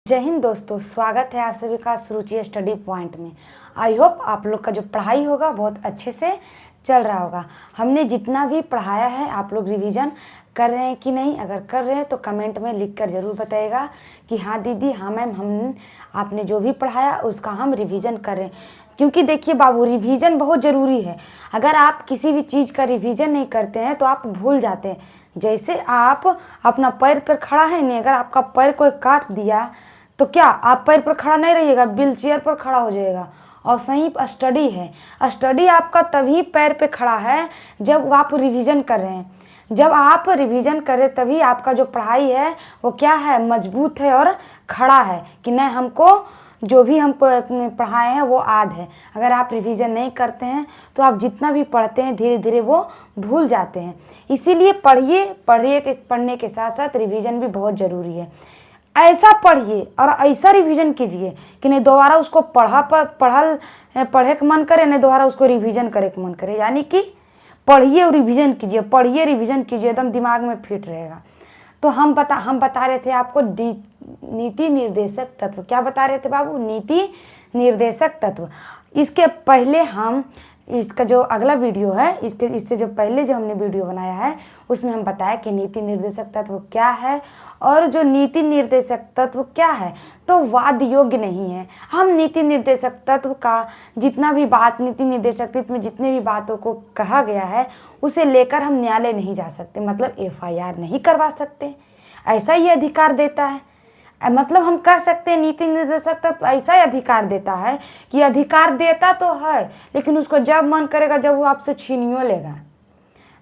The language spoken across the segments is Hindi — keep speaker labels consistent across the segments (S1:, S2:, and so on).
S1: जय हिंद दोस्तों, स्वागत है आप सभी का सुरुचि स्टडी पॉइंट में। आई होप आप लोग का जो पढ़ाई होगा बहुत अच्छे से चल रहा होगा। हमने जितना भी पढ़ाया है आप लोग रिवीजन कर रहे हैं कि नहीं। अगर कर रहे हैं तो कमेंट में लिखकर ज़रूर बताइएगा कि हाँ दीदी, हाँ मैम, हम आपने जो भी पढ़ाया उसका हम रिवीजन कर रहे हैं। क्योंकि देखिए बाबू, रिवीजन बहुत ज़रूरी है। अगर आप किसी भी चीज़ का रिवीजन नहीं करते हैं तो आप भूल जाते हैं। जैसे आप अपना पैर पर खड़ा है नहीं, अगर आपका पैर कोई काट दिया तो क्या आप पैर पर खड़ा नहीं रहिएगा, व्हील चेयर पर खड़ा हो जाएगा। और सही स्टडी है, स्टडी आपका तभी पैर पे खड़ा है जब आप रिवीजन कर रहे हैं। जब आप रिवीजन कर रहे तभी आपका जो पढ़ाई है वो क्या है, मजबूत है और खड़ा है कि नहीं, हमको जो भी हमको पढ़ाए हैं वो याद है। अगर आप रिवीजन नहीं करते हैं तो आप जितना भी पढ़ते हैं धीरे धीरे वो भूल जाते हैं। इसीलिए पढ़ने के साथ साथ रिवीजन भी बहुत ज़रूरी है। ऐसा पढ़िए और ऐसा रिवीजन कीजिए कि नहीं दोबारा उसको पढ़े के मन करे, नहीं दोबारा उसको रिवीजन करे के मन करे। यानी कि पढ़िए और रिवीजन कीजिए, पढ़िए रिवीजन कीजिए, एकदम दिमाग में फिट रहेगा। तो हम बता रहे थे आपको नीति निर्देशक तत्व। क्या बता रहे थे बाबू? नीति निर्देशक तत्व। इसके पहले हम इसका जो अगला वीडियो है, इससे जो पहले जो हमने वीडियो बनाया है उसमें हम बताया कि नीति निर्देशक तत्व क्या है। और जो नीति निर्देशक तत्व क्या है तो वाद योग्य नहीं है। हम नीति निर्देशक तत्व का जितना भी बात, नीति निर्देशक तत्व में जितने भी बातों को कहा गया है उसे लेकर हम न्यायालय नहीं जा सकते, मतलब FIR नहीं करवा सकते। ऐसा ही अधिकार देता है। मतलब हम कह सकते हैं नीति निर्देशक तत्व ऐसा ही अधिकार देता है कि अधिकार देता तो है, लेकिन उसको जब मन करेगा, जब वो आपसे छीनियो लेगा,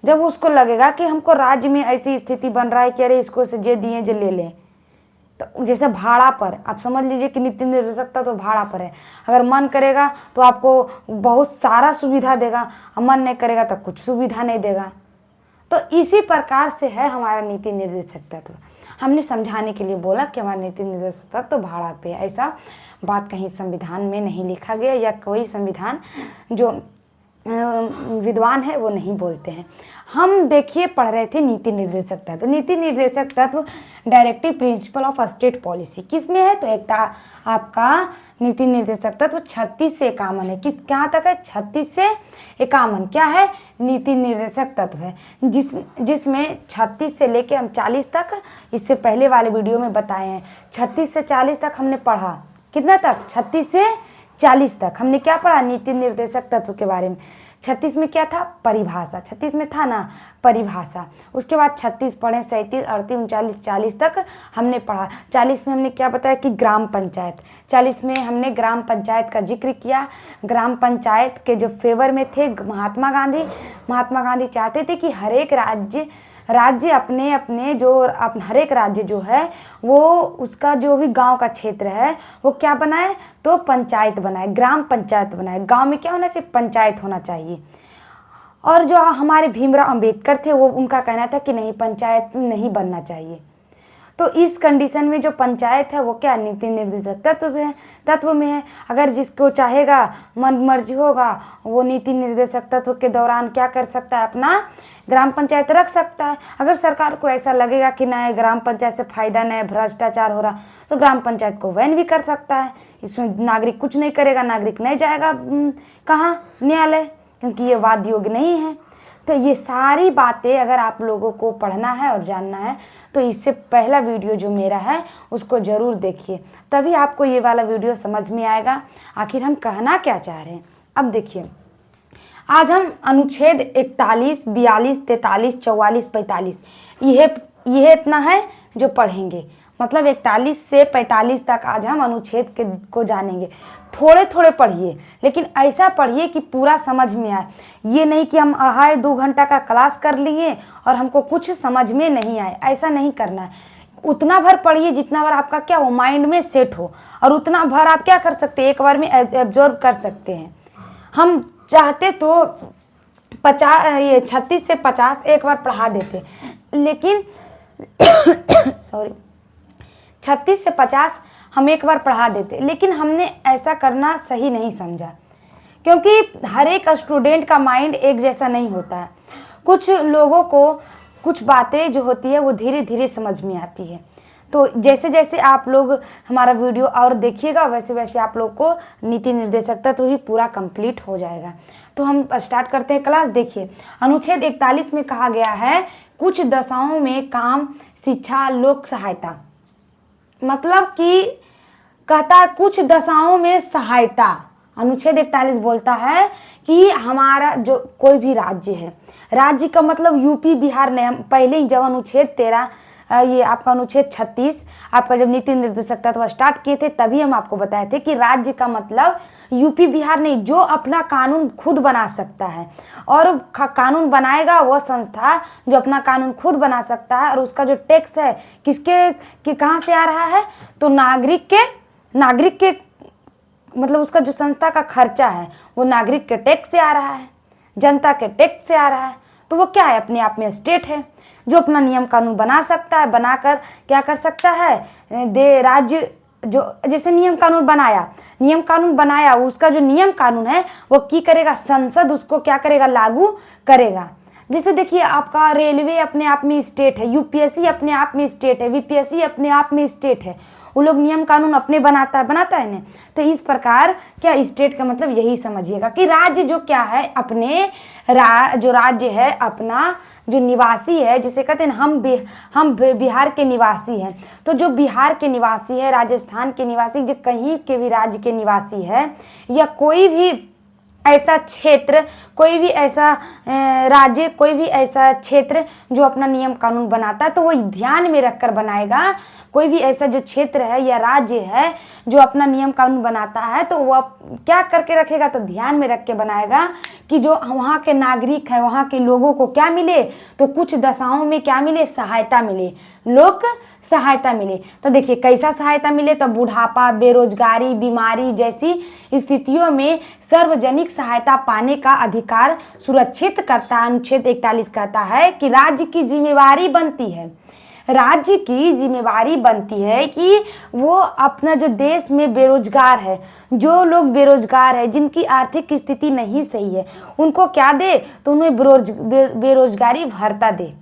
S1: जब उसको लगेगा कि हमको राज्य में ऐसी स्थिति बन रहा है कि अरे इसको से जे दिए जे ले लें। तो जैसे भाड़ा पर आप समझ लीजिए कि नीति निर्देशक तत्व तो भाड़ा पर है। अगर मन करेगा तो आपको बहुत सारा सुविधा देगा, मन नहीं करेगा तो कुछ सुविधा नहीं देगा। तो इसी प्रकार से है हमारा नीति निर्देशक तत्व। हमने समझाने के लिए बोला कि हमारा नीति निर्देशक तत्व तो भाड़ा पे है। ऐसा बात कहीं संविधान में नहीं लिखा गया, या कोई संविधान जो विद्वान है वो नहीं बोलते हैं। हम देखिए पढ़ रहे थे नीति निर्देशक तत्व। नीति निर्देशक तत्व directive principle of state policy किस में है? तो एक आपका नीति निर्देशक तत्व 36 से 51 है। कहाँ तक है? 36 से 51 क्या है? नीति निर्देशक तत्व है, जिसमें 36 से लेके हम 40 तक, इससे पहले वाले वीडियो में बताए हैं। 36 से 40 तक हमने पढ़ा। कितना तक? 36 से 40 तक हमने क्या पढ़ा? नीति निर्देशक तत्व के बारे में। 36 में क्या था? परिभाषा। 36 में था ना परिभाषा। उसके बाद 36 पढ़े, 37, 38, 39, 40 तक हमने पढ़ा। 40 में हमने क्या बताया कि ग्राम पंचायत। 40 में हमने ग्राम पंचायत का जिक्र किया। ग्राम पंचायत के जो फेवर में थे महात्मा गांधी चाहते थे कि हर एक राज्य अपने हर एक राज्य जो है वो उसका जो भी गांव का क्षेत्र है वो क्या बनाए? तो पंचायत बनाए, ग्राम पंचायत बनाए। गांव में क्या होना चाहिए? पंचायत होना चाहिए। और जो हमारे भीमराव अंबेडकर थे वो उनका कहना था कि नहीं, पंचायत नहीं बनना चाहिए। तो इस कंडीशन में जो पंचायत है वो क्या? नीति निर्देशक तत्व में है। अगर जिसको चाहेगा, मन मर्जी होगा, वो नीति निर्देशक तत्व के दौरान क्या कर सकता है? अपना ग्राम पंचायत रख सकता है। अगर सरकार को ऐसा लगेगा कि नहीं ग्राम पंचायत से फायदा नहीं, भ्रष्टाचार हो रहा, तो ग्राम पंचायत को बैन भी कर सकता है। इसमें नागरिक कुछ नहीं करेगा, नागरिक नहीं जाएगा कहाँ? न्यायालय, क्योंकि ये वाद योग्य नहीं है। तो ये सारी बातें अगर आप लोगों को पढ़ना है और जानना है तो इससे पहला वीडियो जो मेरा है उसको ज़रूर देखिए, तभी आपको ये वाला वीडियो समझ में आएगा आखिर हम कहना क्या चाह रहे हैं। अब देखिए, आज हम अनुच्छेद 41, 42, 43, 44, 45 यह इतना है जो पढ़ेंगे। मतलब 41 से 45 तक आज हम अनुच्छेद को जानेंगे। थोड़े थोड़े पढ़िए, लेकिन ऐसा पढ़िए कि पूरा समझ में आए। ये नहीं कि हम 2.5 घंटा का क्लास कर लिए और हमको कुछ समझ में नहीं आए, ऐसा नहीं करना है। उतना भर पढ़िए जितना भर आपका क्या हो, माइंड में सेट हो, और उतना भर आप क्या कर सकते हैं, एक बार में एब्जॉर्ब कर सकते हैं। हम चाहते तो 36 से 50 एक बार पढ़ा देते, लेकिन 36 से 50 हम एक बार पढ़ा देते, लेकिन हमने ऐसा करना सही नहीं समझा, क्योंकि हर एक स्टूडेंट का माइंड एक जैसा नहीं होता है। कुछ लोगों को कुछ बातें जो होती है वो धीरे धीरे समझ में आती है। तो जैसे जैसे आप लोग हमारा वीडियो और देखिएगा वैसे वैसे आप लोग को नीति निर्देशकता तो भी पूरा कंप्लीट हो जाएगा। तो हम स्टार्ट करते हैं क्लास। देखिए, अनुच्छेद 41 में कहा गया है कुछ दशाओं में काम, शिक्षा, लोक सहायता। मतलब कि कहता है कुछ दशाओं में सहायता। अनुच्छेद 41 बोलता है कि हमारा जो कोई भी राज्य है, राज्य का मतलब यूपी बिहार नहीं। हम पहले ही जब अनुच्छेद 13 ये आपका अनुच्छेद 36 आपका जब नीति निर्देशकता तो स्टार्ट किए थे तभी हम आपको बताए थे कि राज्य का मतलब यूपी बिहार नहीं, जो अपना कानून खुद बना सकता है। और कानून बनाएगा वह संस्था जो अपना कानून खुद बना सकता है, और उसका जो टैक्स है किसके कहाँ से आ रहा है, तो नागरिक के मतलब उसका जो संस्था का खर्चा है वो नागरिक के टैक्स से आ रहा है, जनता के टैक्स से आ रहा है। तो वो क्या है, अपने आप में स्टेट है जो अपना नियम कानून बना सकता है, बनाकर क्या कर सकता है, राज्य जो जैसे नियम कानून बनाया उसका जो नियम कानून है वो की करेगा, संसद उसको क्या करेगा, लागू करेगा। जैसे देखिए आपका रेलवे अपने आप में स्टेट है, यूपीएससी अपने आप में स्टेट है, बीपीएससी अपने आप में स्टेट है। वो लोग नियम कानून अपने बनाता है ना। तो इस प्रकार क्या स्टेट का मतलब यही समझिएगा कि राज्य जो क्या है, अपने जो राज्य है अपना जो निवासी है, जिसे कहते हैं हम बिहार के निवासी हैं। तो जो बिहार के निवासी है, राजस्थान के निवासी, जो कहीं के भी राज्य के निवासी है, या कोई भी ऐसा क्षेत्र, कोई भी ऐसा राज्य, कोई भी ऐसा क्षेत्र जो अपना नियम कानून बनाता है, तो वो ध्यान में रखकर बनाएगा। कोई भी ऐसा जो क्षेत्र है या राज्य है जो अपना नियम कानून बनाता है, तो वह क्या करके रखेगा, तो ध्यान में रख के बनाएगा कि जो वहाँ के नागरिक हैं, वहाँ के लोगों को क्या मिले, तो कुछ दशाओं में क्या मिले, सहायता मिले, लोक सहायता मिले। तो देखिए कैसा सहायता मिले, तो बुढ़ापा, बेरोजगारी, बीमारी जैसी स्थितियों में सार्वजनिक सहायता पाने का अधिकार सुरक्षित करता है। अनुच्छेद 41 कहता है कि राज्य की जिम्मेवारी बनती है कि वो अपना जो देश में बेरोजगार है, जो लोग बेरोजगार है, जिनकी आर्थिक स्थिति नहीं सही है, उनको क्या दे, तो उन्हें बेरोजगारी भत्ता दे।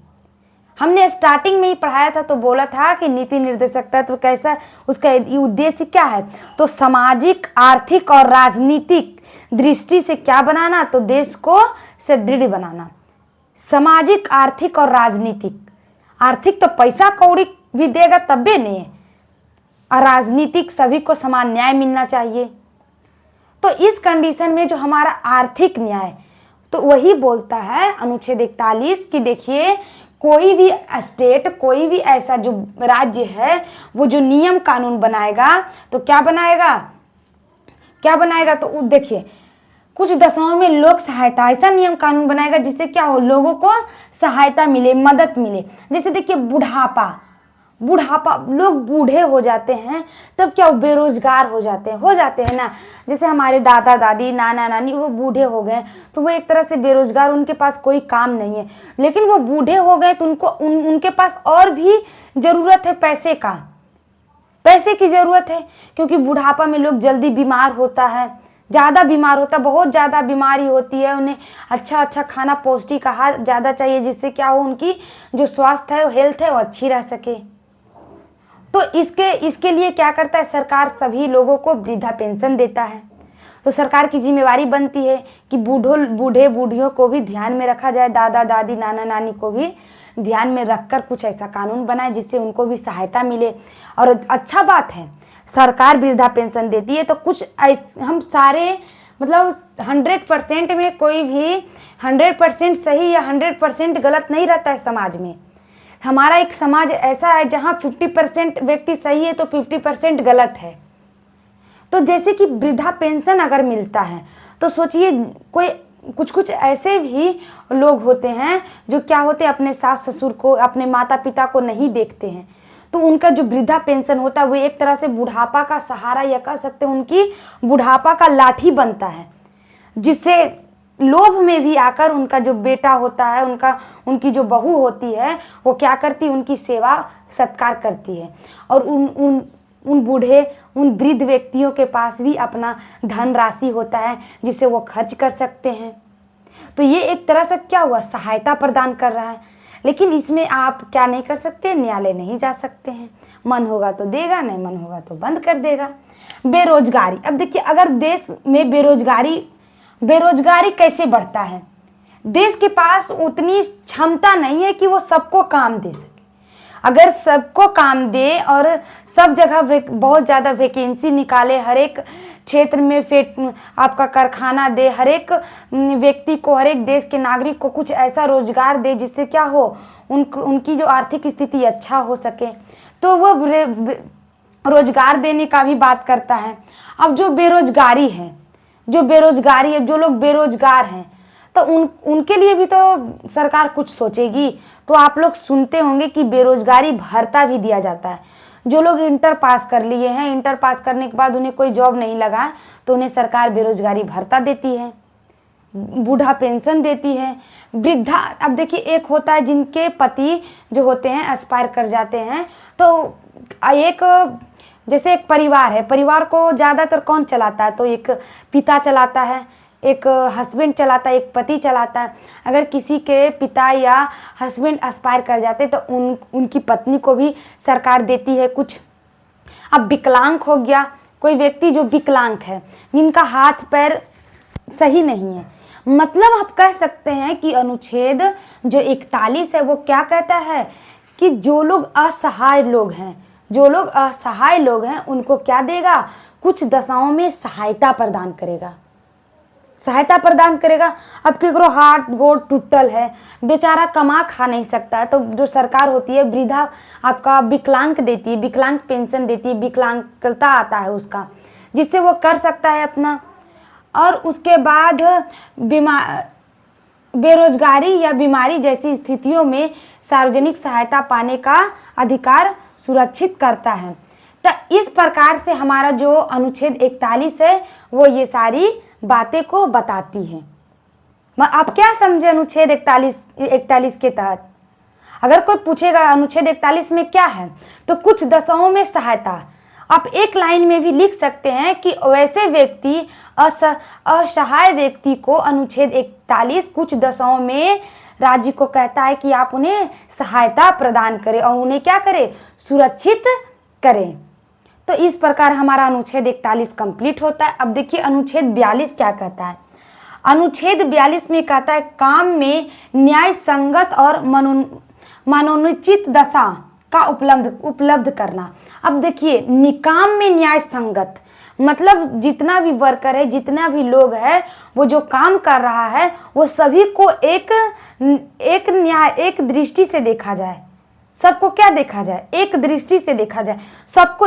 S1: हमने स्टार्टिंग में ही पढ़ाया था तो बोला था कि नीति निर्देशकता तो कैसा, उसका उद्देश्य क्या है, तो सामाजिक, आर्थिक और राजनीतिक दृष्टि से क्या बनाना, तो देश को सुदृढ़ बनाना। सामाजिक, आर्थिक और राजनीतिक। आर्थिक तो पैसा कौड़ी भी देगा तबे नहीं, और राजनीतिक सभी को समान न्याय मिलना चाहिए। तो इस कंडीशन में जो हमारा आर्थिक न्याय, तो वही बोलता है अनुच्छेद 41 कि देखिए कोई भी स्टेट, कोई भी ऐसा जो राज्य है, वो जो नियम कानून बनाएगा, तो क्या बनाएगा, तो देखिए कुछ दशाओं में लोक सहायता, ऐसा नियम कानून बनाएगा जिससे क्या हो, लोगों को सहायता मिले, मदद मिले। जैसे देखिए बुढ़ापा, लोग बूढ़े हो जाते हैं तब क्या बेरोजगार हो जाते हैं ना। जैसे हमारे दादा दादी, नाना नानी वो बूढ़े हो गए तो वो एक तरह से बेरोजगार, उनके पास कोई काम नहीं है, लेकिन वो बूढ़े हो गए तो उनके पास और भी ज़रूरत है पैसे की ज़रूरत है, क्योंकि बुढ़ापा में लोग जल्दी बीमार होता है, ज़्यादा बीमार होता है, बहुत ज़्यादा बीमारी होती है। उन्हें अच्छा खाना, पौष्टिक आहार ज़्यादा चाहिए, जिससे क्या हो, उनकी जो स्वास्थ्य है, वो हेल्थ है, वो अच्छी रह सके। तो इसके लिए क्या करता है सरकार, सभी लोगों को वृद्धा पेंशन देता है। तो सरकार की जिम्मेवारी बनती है कि बूढ़े बूढ़ियों को भी ध्यान में रखा जाए, दादा दादी, नाना नानी को भी ध्यान में रखकर कुछ ऐसा कानून बनाए जिससे उनको भी सहायता मिले। और अच्छा बात है, सरकार वृद्धा पेंशन देती है, तो कुछ हम सारे मतलब 100% में कोई भी 100% सही या 100% गलत नहीं रहता है समाज में। हमारा एक समाज ऐसा है जहाँ 50% व्यक्ति सही है तो 50% गलत है। तो जैसे कि वृद्धा पेंशन अगर मिलता है तो सोचिए, कोई कुछ ऐसे भी लोग होते हैं जो क्या होते हैं, अपने सास ससुर को, अपने माता पिता को नहीं देखते हैं, तो उनका जो वृद्धा पेंशन होता है वो एक तरह से बुढ़ापा का सहारा, या कह सकते हैं उनकी बुढ़ापा का लाठी बनता है, जिससे लोभ में भी आकर उनका जो बेटा होता है, उनकी जो बहू होती है, वो क्या करती है, उनकी सेवा सत्कार करती है। और उन वृद्ध व्यक्तियों के पास भी अपना धन राशि होता है जिसे वो खर्च कर सकते हैं। तो ये एक तरह से क्या हुआ, सहायता प्रदान कर रहा है। लेकिन इसमें आप क्या नहीं कर सकते, न्यायालय नहीं जा सकते हैं। मन होगा तो देगा, नहीं मन होगा तो बंद कर देगा। बेरोजगारी, अब देखिए अगर देश में बेरोजगारी कैसे बढ़ता है, देश के पास उतनी क्षमता नहीं है कि वो सबको काम दे सके। अगर सबको काम दे और सब जगह बहुत ज़्यादा वैकेंसी निकाले, हर एक क्षेत्र में आपका कारखाना दे, हर एक व्यक्ति को, हर एक देश के नागरिक को कुछ ऐसा रोजगार दे जिससे क्या हो, उनकी जो आर्थिक स्थिति अच्छा हो सके, तो वो रोजगार देने का भी बात करता है। अब जो बेरोजगारी है, जो लोग बेरोजगार हैं, तो उनके लिए भी तो सरकार कुछ सोचेगी। तो आप लोग सुनते होंगे कि बेरोजगारी भत्ता भी दिया जाता है। जो लोग इंटर पास कर लिए हैं, इंटर पास करने के बाद उन्हें कोई जॉब नहीं लगा, तो उन्हें सरकार बेरोजगारी भत्ता देती है, बूढ़ा पेंशन देती है, वृद्धा। अब देखिए एक होता है जिनके पति जो होते हैं एक्सपायर कर जाते हैं, तो जैसे एक परिवार है, परिवार को ज़्यादातर कौन चलाता है, तो एक पिता चलाता है, एक हस्बैंड चलाता है, एक पति चलाता है। अगर किसी के पिता या हस्बैंड एक्सपायर कर जाते तो उनकी पत्नी को भी सरकार देती है कुछ। अब विकलांग हो गया, कोई व्यक्ति जो विकलांग है, जिनका हाथ पैर सही नहीं है, मतलब आप कह सकते हैं कि अनुच्छेद जो 41 है वो क्या कहता है कि जो लोग असहाय लोग हैं उनको क्या देगा, कुछ दशाओं में सहायता प्रदान करेगा। अब केकरो हाथ गोड़ टूटल है, बेचारा कमा खा नहीं सकता है, तो जो सरकार होती है वृद्धा आपका विकलांग देती है, विकलांग पेंशन देती है, विकलांगता आता है उसका, जिससे वो कर सकता है अपना। और उसके बाद बेरोजगारी या बीमारी जैसी स्थितियों में सार्वजनिक सहायता पाने का अधिकार सुरक्षित करता है। तो इस प्रकार से हमारा जो अनुच्छेद 41 है वो ये सारी बातें को बताती है। आप क्या समझे अनुच्छेद 41 के तहत? अगर कोई पूछेगा अनुच्छेद 41 में क्या है, तो कुछ दशाओं में सहायता, आप एक लाइन में भी लिख सकते हैं कि वैसे व्यक्ति, असहाय व्यक्ति को अनुच्छेद 41 कुछ दशाओं में राज्य को कहता है कि आप उन्हें सहायता प्रदान करें और उन्हें क्या करें, सुरक्षित करें। तो इस प्रकार हमारा अनुच्छेद 41 कंप्लीट होता है। अब देखिए अनुच्छेद 42 क्या कहता है। अनुच्छेद 42 में कहता है काम में न्याय संगत और मनोचित दशा का उपलब्ध करना। अब देखिए निकाम में न्याय संगत मतलब जितना भी वर्कर है, जितना भी लोग है, वो जो काम कर रहा है वो सभी को एक दृष्टि से देखा जाए। सबको क्या देखा जाए, एक दृष्टि से देखा जाए, सबको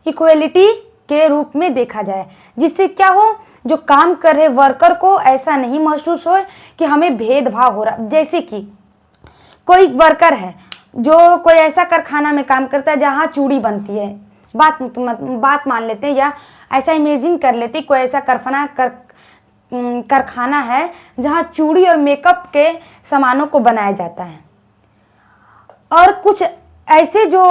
S1: इक्वलिटी के रूप में देखा जाए, जिससे क्या हो, जो काम कर रहे वर्कर को ऐसा नहीं महसूस हो कि हमें भेदभाव हो रहा। जैसे कि कोई वर्कर है जो कोई ऐसा कारखाना में काम करता है जहाँ चूड़ी बनती है, बात मान लेते हैं या ऐसा इमेजिन कर लेते हैं, कोई ऐसा कारखाना है जहाँ चूड़ी और मेकअप के सामानों को बनाया जाता है, और कुछ ऐसे जो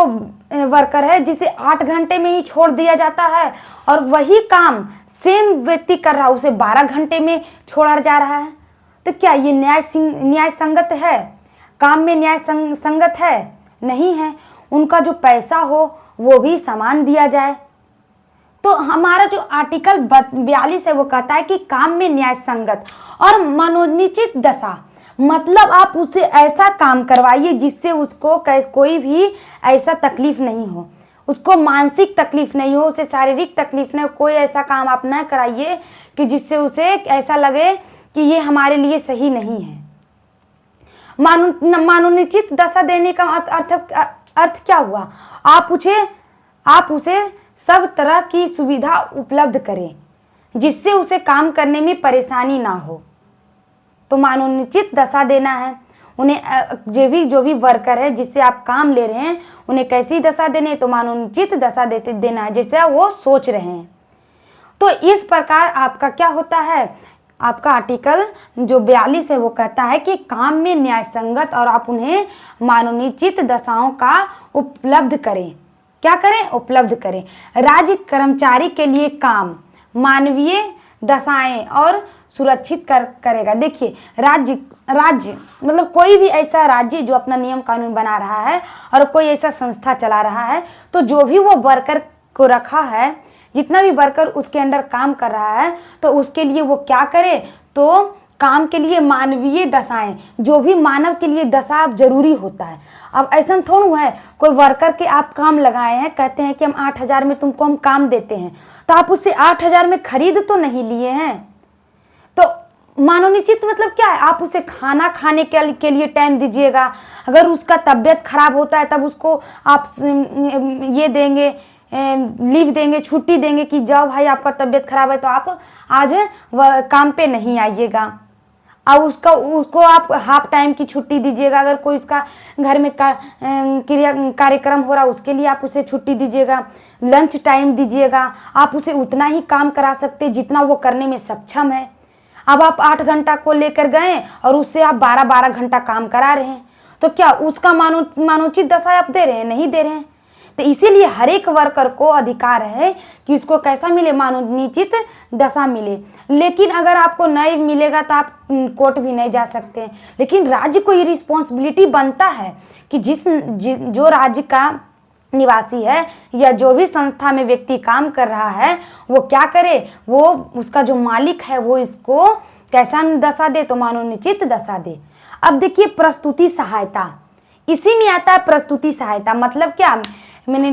S1: वर्कर है जिसे 8 घंटे में ही छोड़ दिया जाता है और वही काम सेम व्यक्ति कर रहा है, उसे 12 घंटे में छोड़ा जा रहा है। तो क्या ये न्याय संगत है? काम में न्याय संगत है? नहीं है। उनका जो पैसा हो वो भी समान दिया जाए। तो हमारा जो आर्टिकल 42 है वो कहता है कि काम में न्याय संगत और मनोनिश्चित दशा, मतलब आप उसे ऐसा काम करवाइए जिससे उसको कोई भी ऐसा तकलीफ नहीं हो, उसको मानसिक तकलीफ नहीं हो, उसे शारीरिक तकलीफ नहीं हो। कोई ऐसा काम आप न कराइए कि जिससे उसे ऐसा लगे कि ये हमारे लिए सही नहीं है। मनोनिश्चित दशा देने का अर्थ क्या हुआ? आप उसे सब तरह की सुविधा उपलब्ध करें जिससे उसे काम करने में परेशानी ना हो, तो मनोनिश्चित दशा देना है। उन्हें जो भी वर्कर है जिससे आप काम ले रहे हैं उन्हें कैसी दशा देनी है, तो मनोनिश्चित दशा देना है जैसे वो सोच रहे हैं। तो इस प्रकार आपका क्या होता है, आपका आर्टिकल जो 42 है वो कहता है कि काम में न्याय संगत और आप उन्हें मनोनिश्चित दशाओं का उपलब्ध करें। क्या करें? उपलब्ध करें। राज्य कर्मचारी के लिए काम मानवीय दशाएं और सुरक्षित करेगा। देखिए राज्य मतलब कोई भी ऐसा राज्य जो अपना नियम कानून बना रहा है और कोई ऐसा संस्था चला रहा है, तो जो भी वो वर्कर को रखा है, जितना भी वर्कर उसके अंडर काम कर रहा है, तो उसके लिए वो क्या करे, तो काम के लिए मानवीय दशाएं, जो भी मानव के लिए दशा जरूरी होता है। अब ऐसा थोड़ा है कोई वर्कर के आप काम लगाए हैं, कहते हैं कि हम 8,000 में तुमको हम काम देते हैं, तो आप उससे 8,000 में खरीद तो नहीं लिए हैं। तो मानवनिचित मतलब क्या है, आप उसे खाना खाने के लिए टाइम दीजिएगा। अगर उसका तबीयत खराब होता है तब उसको आप ये देंगे, लीव देंगे, छुट्टी देंगे कि जाओ भाई आपका तबीयत खराब है तो आप आज काम पे नहीं आइएगा। अब उसको आप हाफ टाइम की छुट्टी दीजिएगा। अगर कोई उसका घर में कार्यक्रम हो रहा है उसके लिए आप उसे छुट्टी दीजिएगा, लंच टाइम दीजिएगा। आप उसे उतना ही काम करा सकते जितना वो करने में सक्षम है। अब आप 8 घंटा को लेकर गए और उससे आप 12-12 घंटा काम करा रहे हैं, तो क्या उसका मानोचित दशा आप दे रहे हैं? नहीं दे रहे हैं। तो इसीलिए हर एक वर्कर को अधिकार है कि उसको कैसा मिले, मानवनिचित दशा मिले। लेकिन अगर आपको नहीं मिलेगा तो आप कोर्ट भी नहीं जा सकते। लेकिन राज्य को ये रिस्पॉन्सिबिलिटी बनता है कि जो राज्य का निवासी है या जो भी संस्था में व्यक्ति काम कर रहा है वो क्या करे, वो उसका जो मालिक है वो इसको कैसा दशा दे, तो मानवनिचित दशा दे। अब देखिए प्रस्तुति सहायता, इसी में आता है प्रस्तुति सहायता। मतलब क्या, मैंने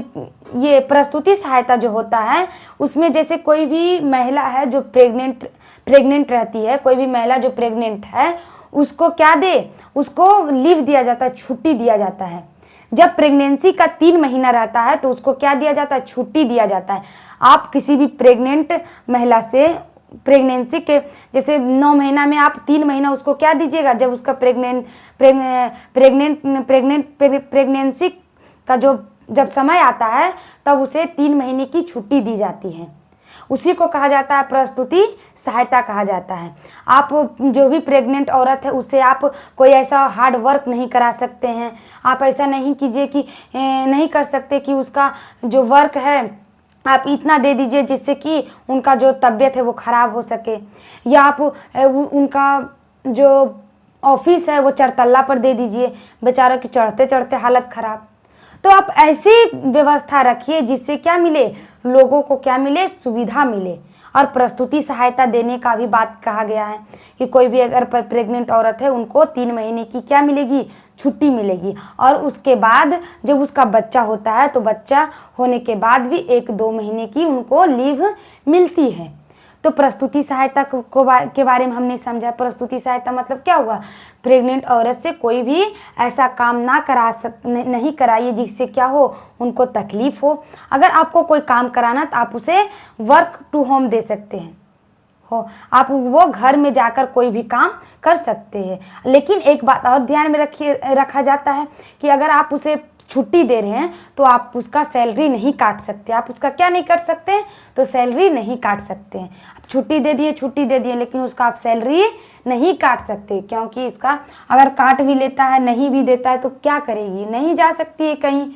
S1: ये प्रस्तुति सहायता जो होता है उसमें जैसे कोई भी महिला है जो प्रेग्नेंट रहती है, कोई भी महिला जो प्रेग्नेंट है उसको क्या दे, उसको लीव दिया जाता है, छुट्टी दिया जाता है। जब प्रेगनेंसी का 3 महीना रहता है तो उसको क्या दिया जाता है, छुट्टी दिया जाता है। आप किसी भी प्रेग्नेंट महिला से प्रेगनेंसी के जैसे 9 महीना में आप 3 महीना उसको क्या दीजिएगा, जब उसका प्रेगनेंसी का जब समय आता है तब उसे 3 महीने की छुट्टी दी जाती है। उसी को कहा जाता है प्रस्तुति सहायता कहा जाता है। आप जो भी प्रेग्नेंट औरत है उससे आप कोई ऐसा हार्ड वर्क नहीं करा सकते हैं। आप ऐसा नहीं कीजिए कि नहीं कर सकते कि उसका जो वर्क है आप इतना दे दीजिए जिससे कि उनका जो तबीयत है वो ख़राब हो सके, या आप उनका जो ऑफिस है वो 4 तल्ला पर दे दीजिए, बेचारों की चढ़ते चढ़ते हालत ख़राब। तो आप ऐसी व्यवस्था रखिए जिससे क्या मिले, लोगों को क्या मिले, सुविधा मिले। और प्रस्तुति सहायता देने का भी बात कहा गया है कि कोई भी अगर प्रेग्नेंट औरत है उनको 3 महीने की क्या मिलेगी, छुट्टी मिलेगी। और उसके बाद जब उसका बच्चा होता है तो बच्चा होने के बाद भी 1-2 महीने की उनको लीव मिलती है। तो प्रस्तुति सहायता के बारे में हमने समझा। प्रस्तुति सहायता मतलब क्या हुआ, प्रेग्नेंट औरत से कोई भी ऐसा काम नहीं कराइए जिससे क्या हो, उनको तकलीफ हो। अगर आपको कोई काम कराना तो आप उसे वर्क टू होम दे सकते हैं, आप वो घर में जाकर कोई भी काम कर सकते हैं। लेकिन एक बात और ध्यान में रखा जाता है कि अगर आप उसे छुट्टी दे रहे हैं तो आप उसका सैलरी नहीं काट सकते। आप उसका क्या नहीं कर सकते, तो सैलरी नहीं काट सकते हैं। आप छुट्टी दे दिए लेकिन उसका आप सैलरी नहीं काट सकते, क्योंकि इसका अगर काट भी लेता है, नहीं भी देता है तो क्या करेगी, नहीं जा सकती है कहीं।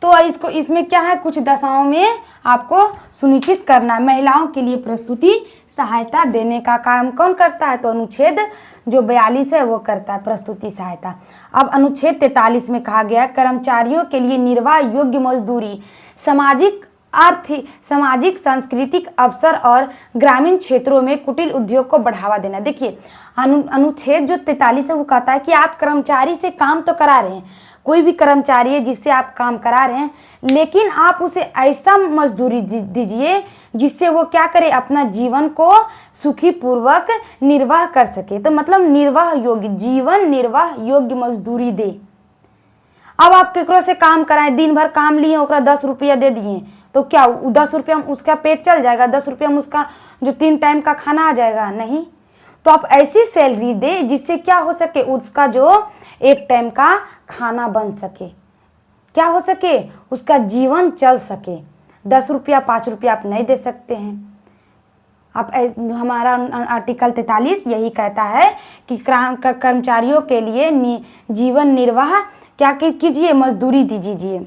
S1: तो इसमें क्या है, कुछ दशाओं में आपको सुनिश्चित करना है। महिलाओं के लिए प्रस्तुति सहायता देने का काम कौन करता है, तो अनुच्छेद जो 42 है वो करता है प्रस्तुति सहायता। अब अनुच्छेद 43 में कहा गया कर्मचारियों के लिए निर्वाह योग्य मजदूरी, सामाजिक सांस्कृतिक अवसर और ग्रामीण क्षेत्रों में कुटीर उद्योग को बढ़ावा देना। देखिए अनुच्छेद जो 43 है वो कहता है कि आप कर्मचारी से काम तो करा रहे हैं, कोई भी कर्मचारी है जिससे आप काम करा रहे हैं, लेकिन आप उसे ऐसा मजदूरी दीजिए जिससे वो क्या करे, अपना जीवन को सुखी पूर्वक निर्वाह कर सके। तो मतलब जीवन निर्वाह योग्य मजदूरी दे। अब आप केकरो से काम कराएं, दिन भर काम लिए, ओकरा 10 रुपया दे दिए, तो क्या 10 रुपया उसका पेट चल जाएगा? 10 रुपया में उसका जो 3 टाइम का खाना आ जाएगा? नहीं। तो आप ऐसी सैलरी दे जिससे क्या हो सके, उसका जो 1 टाइम का खाना बन सके, क्या हो सके, उसका जीवन चल सके। 10 रुपया 5 रुपया आप नहीं दे सकते हैं। आप हमारा आर्टिकल 43 यही कहता है कि कर्मचारियों के लिए जीवन निर्वाह क्या कीजिए, मजदूरी दीजिए।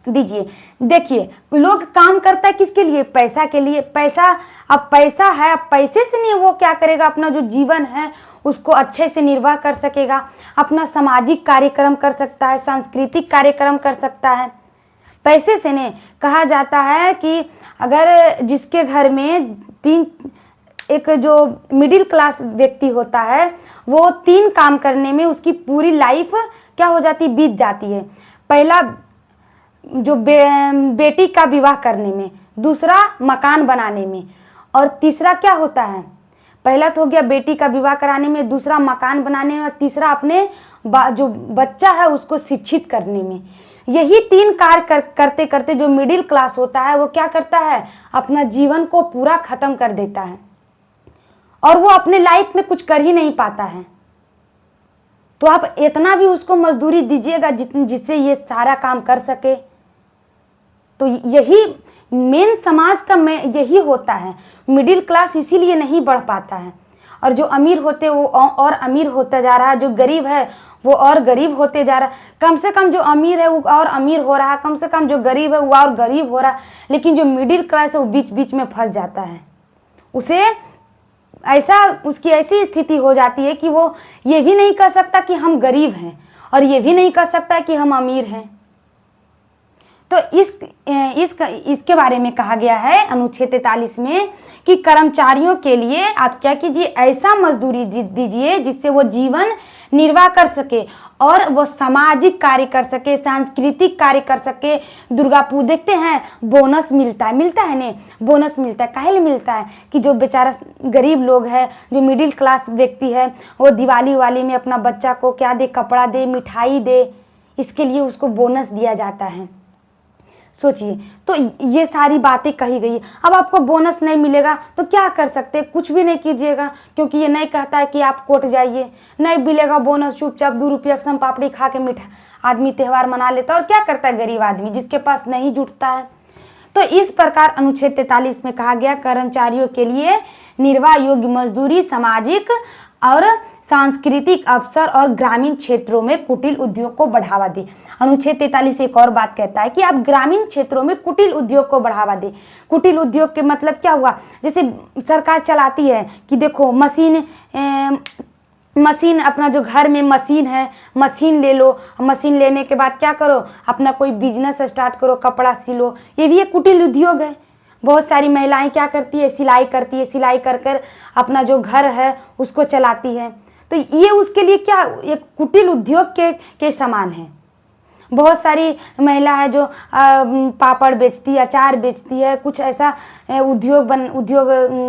S1: दीजिए। देखिए, लोग काम करता है किसके लिए? पैसा के लिए। पैसा, अब पैसा है, अब पैसे से नहीं वो क्या करेगा, अपना जो जीवन है उसको अच्छे से निर्वाह कर सकेगा, अपना सामाजिक कार्यक्रम कर सकता है, सांस्कृतिक कार्यक्रम कर सकता है। पैसे से नहीं। कहा जाता है कि अगर जिसके घर में एक जो मिडिल क्लास व्यक्ति होता है वो 3 काम करने में उसकी पूरी लाइफ क्या हो जाती, बीत जाती है। पहला जो बेटी का विवाह करने में, दूसरा मकान बनाने में, और तीसरा क्या होता है, पहला तो हो गया बेटी का विवाह कराने में, दूसरा मकान बनाने में, और तीसरा अपने जो बच्चा है उसको शिक्षित करने में। यही 3 कार्य करते करते जो मिडिल क्लास होता है वो क्या करता है, अपना जीवन को पूरा खत्म कर देता है और वो अपने लाइफ में कुछ कर ही नहीं पाता है। तो आप इतना भी उसको मजदूरी दीजिएगा जिससे ये सारा काम कर सके। तो यही मेन समाज का यही होता है। मिडिल क्लास इसीलिए नहीं बढ़ पाता है, और जो अमीर होते वो और अमीर होता जा रहा है, जो गरीब है वो और गरीब होते जा रहा है। कम से कम जो अमीर है वो और अमीर हो रहा है, कम से कम जो गरीब है वो और गरीब हो रहा है, लेकिन जो मिडिल क्लास है वो बीच बीच में फंस जाता है। उसकी ऐसी स्थिति हो जाती है कि वो ये भी नहीं कह सकता कि हम गरीब हैं और ये भी नहीं कह सकता कि हम अमीर हैं। तो इसके बारे में कहा गया है अनुच्छेद 43 में कि कर्मचारियों के लिए आप क्या कीजिए, ऐसा मजदूरी दीजिए जिससे वो जीवन निर्वाह कर सके और वो सामाजिक कार्य कर सके, सांस्कृतिक कार्य कर सके। दुर्गा पूजा देखते हैं बोनस मिलता है नहीं, बोनस मिलता है। काहे लिए मिलता है कि जो बेचारा गरीब लोग है, जो मिडिल क्लास व्यक्ति है, वो दिवाली में अपना बच्चा को क्या दे, कपड़ा दे, मिठाई दे, इसके लिए उसको बोनस दिया जाता है। सोचिए, तो ये सारी बातें कही गई। अब आपको बोनस नहीं मिलेगा तो क्या कर सकते, कुछ भी नहीं कीजिएगा, क्योंकि ये नहीं कहता है कि आप कोर्ट जाइए। नहीं मिलेगा बोनस, चुपचाप 2 रुपया सम पापड़ी खा के आदमी त्यौहार मना लेता है। और क्या करता है गरीब आदमी जिसके पास नहीं जुटता है। तो इस प्रकार अनुच्छेद 43 में कहा गया कर्मचारियों के लिए निर्वाह योग्य मजदूरी, सामाजिक और सांस्कृतिक अवसर और ग्रामीण क्षेत्रों में कुटीर उद्योग को बढ़ावा दे। अनुच्छेद 43 एक और बात कहता है कि आप ग्रामीण क्षेत्रों में कुटीर उद्योग को बढ़ावा दे। कुटीर उद्योग के मतलब क्या हुआ, जैसे सरकार चलाती है कि देखो मशीन अपना जो घर में मशीन है, मशीन ले लो, मशीन लेने के बाद क्या करो, अपना कोई बिजनेस स्टार्ट करो, कपड़ा सिलो। ये भी एक कुटीर उद्योग है। बहुत सारी महिलाएं क्या करती है, सिलाई करती है, सिलाई कर कर अपना जो घर है उसको चलाती है। तो ये उसके लिए क्या, एक कुटीर उद्योग के समान है। बहुत सारी महिला है जो पापड़ बेचती है, अचार बेचती है, कुछ ऐसा उद्योग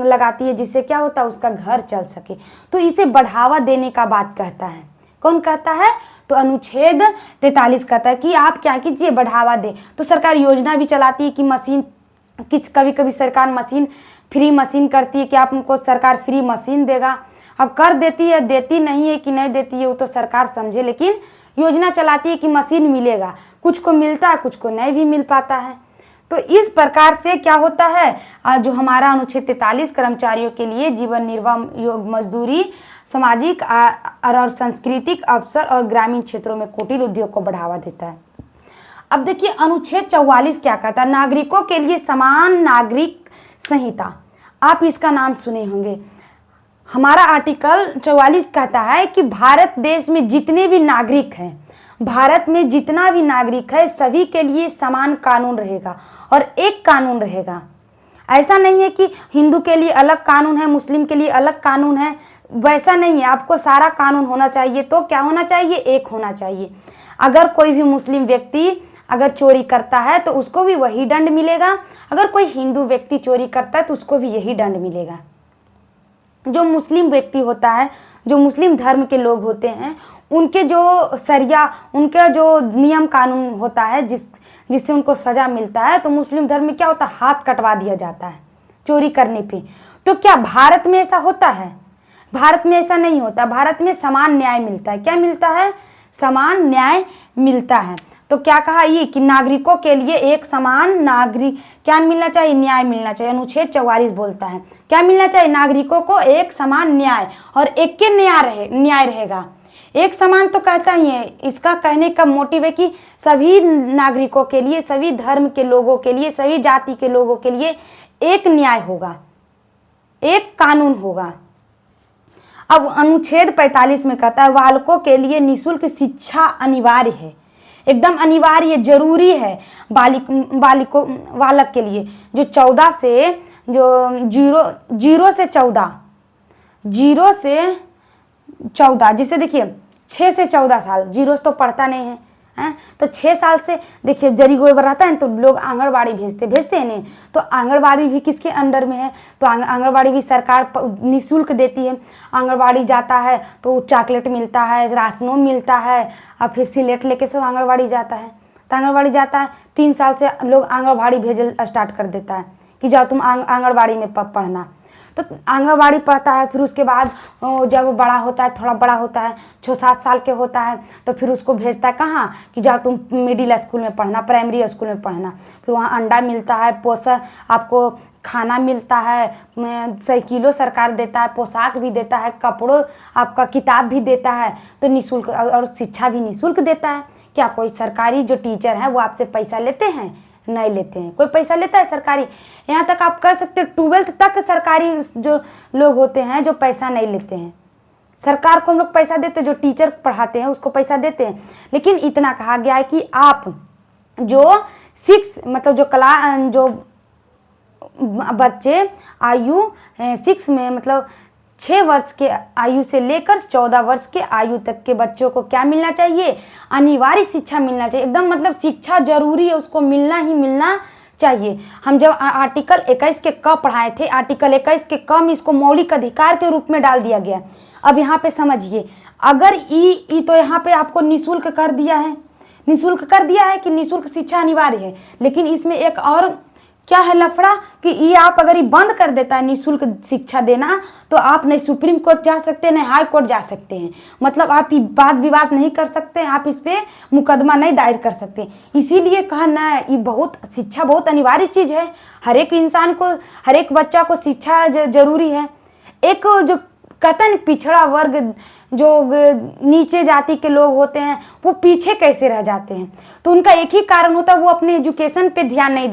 S1: लगाती है जिससे क्या होता है, उसका घर चल सके। तो इसे बढ़ावा देने का बात कहता है। कौन कहता है, तो अनुच्छेद 43 कहता है कि आप क्या कीजिए, बढ़ावा दे। तो सरकार योजना भी चलाती है कि मशीन कभी कभी सरकार फ्री मशीन करती है कि आप उनको सरकार फ्री मशीन देगा। अब कर देती है, देती नहीं है कि नहीं देती है वो तो सरकार समझे, लेकिन योजना चलाती है कि मशीन मिलेगा। कुछ को मिलता है, कुछ को नहीं भी मिल पाता है। तो इस प्रकार से क्या होता है, जो हमारा अनुच्छेद 43 कर्मचारियों के लिए जीवन निर्वाह योग्य मजदूरी, सामाजिक और सांस्कृतिक अवसर और ग्रामीण क्षेत्रों में कुटीर उद्योग को बढ़ावा देता है। अब देखिए अनुच्छेद 44 क्या कहता है, नागरिकों के लिए समान नागरिक संहिता। आप इसका नाम सुने होंगे। हमारा आर्टिकल 44 कहता है कि भारत देश में जितने भी नागरिक हैं, भारत में जितना भी नागरिक है सभी के लिए समान कानून रहेगा और एक कानून रहेगा। ऐसा नहीं है कि हिंदू के लिए अलग कानून है, मुस्लिम के लिए अलग कानून है, वैसा नहीं है। आपको सारा कानून होना चाहिए। तो क्या होना चाहिए, एक होना चाहिए। अगर कोई भी मुस्लिम व्यक्ति अगर चोरी करता है तो उसको भी वही दंड मिलेगा, अगर कोई हिंदू व्यक्ति चोरी करता है तो उसको भी यही दंड मिलेगा। जो मुस्लिम व्यक्ति होता है, जो मुस्लिम धर्म के लोग होते हैं, उनके जो शरिया, उनका जो नियम कानून होता है जिससे उनको सज़ा मिलता है, तो मुस्लिम धर्म में क्या होता है, हाथ कटवा दिया जाता है चोरी करने पे। तो क्या भारत में ऐसा होता है? भारत में ऐसा नहीं होता। भारत में समान न्याय मिलता है। क्या मिलता है, समान न्याय मिलता है। तो क्या कहा ये कि नागरिकों के लिए एक समान नागरिक क्या मिलना चाहिए, न्याय मिलना चाहिए। अनुच्छेद 44 बोलता है क्या मिलना चाहिए, नागरिकों को एक समान न्याय और एक के न्याय रहेगा। एक समान तो कहता ही है। इसका कहने का मोटिव है कि सभी नागरिकों के लिए, सभी धर्म के लोगों के लिए, सभी जाति के लोगों के लिए एक न्याय होगा, एक कानून होगा। अब अनुच्छेद 45 में कहता है बालकों के लिए निःशुल्क शिक्षा अनिवार्य है, एकदम अनिवार्य, जरूरी है बालक के लिए जो 14 से जीरो से 14 जिसे देखिए 6 से 14 साल, जीरो तो पढ़ता नहीं है, हैं तो 6 साल से देखिए जरी गोबर रहता है तो लोग आंगनबाड़ी भेजते हैं नहीं, तो आंगनबाड़ी भी किसके अंडर में है, तो आंगनबाड़ी भी सरकार निःशुल्क देती है। आंगनबाड़ी जाता है तो चॉकलेट मिलता है, राशनों मिलता है, और फिर सिलेट लेके सब आंगनबाड़ी जाता है। तो आंगनबाड़ी जाता है 3 साल से लोग आंगनबाड़ी भेजल स्टार्ट कर देता है कि जाओ तुम आंगनबाड़ी में पढ़ना। तो आंगनबाड़ी पढ़ता है, फिर उसके बाद जब वो बड़ा होता है, थोड़ा बड़ा होता है, 6-7 साल के होता है, तो फिर उसको भेजता है कहाँ कि जाओ तुम मिडिल स्कूल में पढ़ना, प्राइमरी स्कूल में पढ़ना। फिर वहाँ अंडा मिलता है, पोषण आपको खाना मिलता है, साइकिलों सरकार देता है, पोशाक भी देता है, कपड़ों आपका किताब भी देता है, तो निःशुल्क, और शिक्षा भी निःशुल्क देता है। क्या कोई सरकारी जो टीचर है वो आपसे पैसा लेते हैं? नहीं लेते हैं। कोई पैसा लेता है सरकारी? यहाँ तक आप कह सकते हैं 12th तक सरकारी जो लोग होते हैं जो पैसा नहीं लेते हैं। सरकार को हम लोग पैसा देते हैं, जो टीचर पढ़ाते हैं उसको पैसा देते हैं, लेकिन इतना कहा गया है कि आप जो 6 मतलब जो बच्चे आयु 6 में मतलब 6 वर्ष के आयु से लेकर 14 वर्ष के आयु तक के बच्चों को क्या मिलना चाहिए? अनिवार्य शिक्षा मिलना चाहिए। एकदम मतलब शिक्षा जरूरी है, उसको मिलना ही मिलना चाहिए। हम जब आर्टिकल 21 के क पढ़ाए थे, आर्टिकल 21 के क में इसको मौलिक अधिकार के रूप में डाल दिया गया। अब यहाँ पे समझिए, अगर ई तो यहाँ पे आपको निःशुल्क कर दिया है, निःशुल्क कर दिया है कि निःशुल्क शिक्षा अनिवार्य है, लेकिन इसमें एक और क्या है लफड़ा कि ये आप अगर ये बंद कर देता है निःशुल्क शिक्षा देना, तो आप नहीं सुप्रीम कोर्ट जा सकते हैं, नहीं हाई कोर्ट जा सकते हैं। मतलब आप ये वाद विवाद नहीं कर सकते, आप इस पे मुकदमा नहीं दायर कर सकते। इसीलिए कहा ना, ये शिक्षा बहुत अनिवार्य चीज़ है। हर एक इंसान को, हर एक बच्चा को शिक्षा जरूरी है। एक जो कहते हैं पिछड़ा वर्ग, जो नीचे जाति के लोग होते हैं, वो पीछे कैसे रह जाते हैं? तो उनका एक ही कारण होता है, वो अपने एजुकेशन पे ध्यान नहीं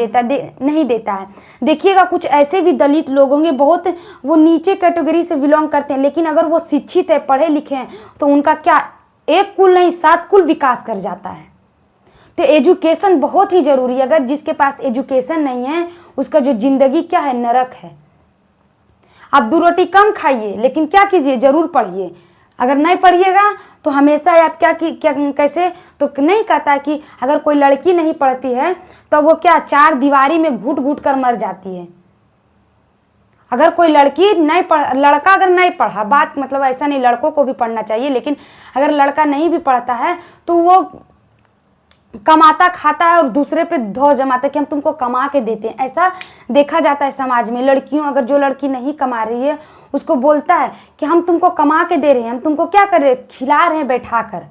S1: देता है। देखिएगा कुछ ऐसे भी दलित लोग होंगे, बहुत वो नीचे कैटेगरी से बिलोंग करते हैं, लेकिन अगर वो शिक्षित है, पढ़े लिखे हैं, तो उनका क्या एक कुल नहीं 7 कुल विकास कर जाता है। तो एजुकेशन बहुत ही जरूरी है। अगर जिसके पास एजुकेशन नहीं है, उसका जो जिंदगी क्या है, नरक है। आप 2 रोटी कम खाइए, लेकिन क्या कीजिए, जरूर पढ़िए। अगर नहीं पढ़िएगा तो हमेशा आप क्या कैसे, तो नहीं कहता कि अगर कोई लड़की नहीं पढ़ती है तो वो क्या 4 दीवारी में घुट घुट कर मर जाती है। अगर कोई लड़की नहीं लड़का अगर नहीं पढ़ा, बात मतलब ऐसा नहीं, लड़कों को भी पढ़ना चाहिए, लेकिन अगर लड़का नहीं भी पढ़ता है तो वो कमाता खाता है और दूसरे पे धौ जमाता है कि हम तुमको कमा के देते हैं। ऐसा देखा जाता है समाज में। लड़कियों, अगर जो लड़की नहीं कमा रही है उसको बोलता है कि हम तुमको कमा के दे रहे हैं, हम तुमको क्या कर रहे हैं, खिला रहे हैं बैठा कर।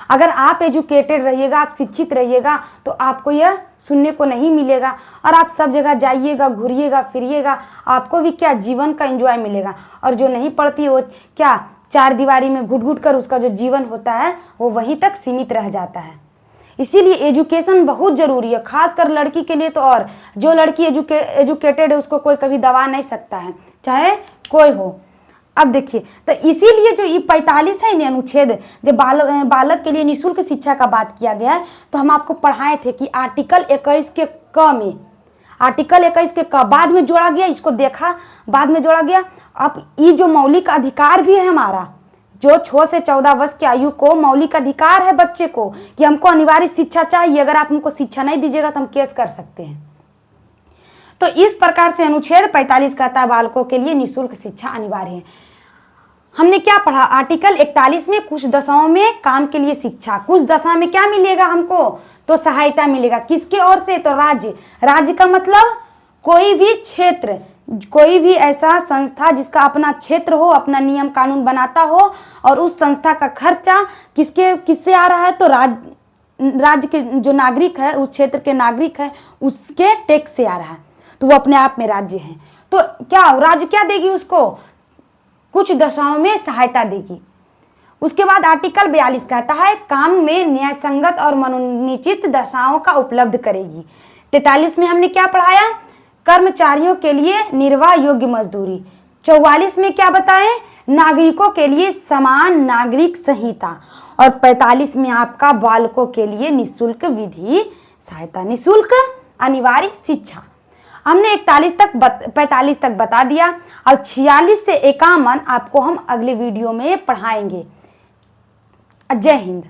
S1: अगर आप एजुकेटेड रहिएगा, आप शिक्षित रहिएगा, तो आपको यह सुनने को नहीं मिलेगा, और आप सब जगह जाइएगा, घूरिएगा फिरिएगा, आपको भी क्या जीवन का एंजॉय मिलेगा। और जो नहीं पढ़ती वो क्या 4 दीवारी में घुट घुट कर उसका जो जीवन होता है वो वहीं तक सीमित रह जाता है। इसीलिए एजुकेशन बहुत ज़रूरी है, खासकर लड़की के लिए तो। और जो लड़की एजुकेटेड है उसको कोई कभी दबा नहीं सकता है, चाहे कोई हो। अब देखिए, तो इसीलिए जो ये 45 है अनुच्छेद, जब बालक के लिए निःशुल्क शिक्षा का बात किया गया है, तो हम आपको पढ़ाए थे कि आर्टिकल 21 के क में, आर्टिकल 21 के क बाद में जोड़ा गया, इसको देखा बाद में जोड़ा गया। अब ये जो मौलिक अधिकार भी है हमारा, जो 6 से 14 वर्ष की आयु को मौलिक अधिकार है बच्चे को कि हमको अनिवार्य शिक्षा चाहिए, अगर आप हमको शिक्षा नहीं दीजिएगा तो हम केस कर सकते हैं। तो इस प्रकार से अनुच्छेद 45 कहता है बालकों के लिए निःशुल्क शिक्षा अनिवार्य है। हमने क्या पढ़ा, आर्टिकल 41 में कुछ दशाओं में काम के लिए शिक्षा, कुछ दशा में क्या मिलेगा हमको, तो सहायता मिलेगा। किसके ओर से, तो राज्य का मतलब कोई भी क्षेत्र, कोई भी ऐसा संस्था जिसका अपना क्षेत्र हो, अपना नियम कानून बनाता हो, और उस संस्था का खर्चा किससे आ रहा है, तो राज्य के जो नागरिक है, उस क्षेत्र के नागरिक है, उसके टैक्स से आ रहा है, तो वो अपने आप में राज्य है। तो क्या राज्य क्या देगी उसको, कुछ दशाओं में सहायता देगी। उसके बाद आर्टिकल 42 कहता है काम में न्यायसंगत और मनोनिश्चित दशाओं का उपलब्ध करेगी। 43 में हमने क्या पढ़ाया, कर्मचारियों के लिए निर्वाह योग्य मजदूरी। 44 में क्या बताएं, नागरिकों के लिए समान नागरिक संहिता। और 45 में आपका बालकों के लिए निःशुल्क विधि सहायता, निःशुल्क अनिवार्य शिक्षा। हमने 45 तक बता दिया और 46 से 51 आपको हम अगले वीडियो में पढ़ाएंगे। जय हिंद।